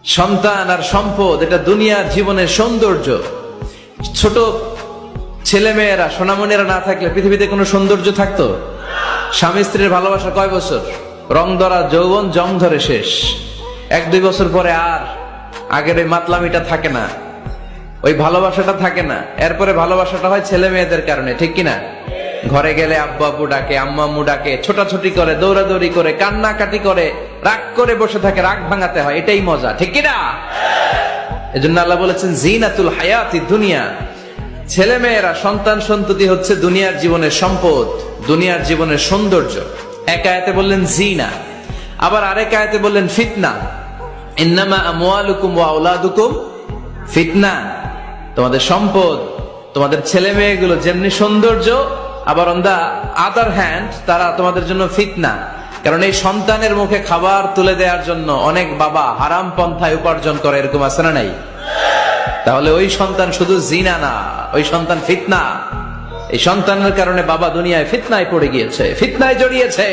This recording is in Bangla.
সন্তান আর সম্পদ এটা দুনিয়ার জীবনের সৌন্দর্য। ছোট ছেলে মেয়েরা সোনামণিরা না থাকলে পৃথিবীতে কোনো সৌন্দর্য থাকতো? স্বামী স্ত্রীর ভালোবাসা কয় বছর? রং ধরা যৌবন জং ধরে শেষ। 1-2 বছর পরে আর আগের ওই মাতলামিটা থাকে না, ওই ভালোবাসাটা থাকে না। এরপরে ভালোবাসাটা হয় ছেলে মেয়েদের কারণে, ঠিক কিনা? ঘরে গেলে আব্বু আব্বু ডাকে, আম্মা আম্মু ডাকে, ছোটাছুটি করে, দৌড়াদৌড়ি করে, কান্নাকাটি করে, রাগ করে বসে থাকে, রাগ ভাঙাতে হয়, এটাই মজা, ঠিক কিনা? এজন্য আল্লাহ বলেছেন জিনাতুল হায়াতি দুনিয়া। ছেলে মেয়েরা, সন্তান সন্ততি হচ্ছে দুনিয়ার জীবনের সম্পদ, দুনিয়ার জীবনের সৌন্দর্য। এক আয়াতে বললেন জিনা, আবার আরেক আয়াতে বললেন ফিতনা। ইন্নামা আমওয়ালুকুম ওয়া আওলাদুকুম ফিতনা। তোমাদের সম্পদ, তোমাদের ছেলে মেয়েগুলো যেমনি সৌন্দর্য, আবার অন দা আদার হ্যান্ড তারা তোমাদের জন্য ফিতনা। কারণ এই সন্তানের মুখে খাবার তুলে দেওয়ার জন্য অনেক বাবা হারাম পন্থায় উপার্জন করে, এরকম আছে না নাই? তাহলে ওই সন্তান শুধু জিনা না, ওই সন্তান ফিতনা। এই সন্তানের কারণে বাবা দুনিয়ায় ফিতনায় পড়ে গিয়েছে, ফিতনায় জড়িয়েছে।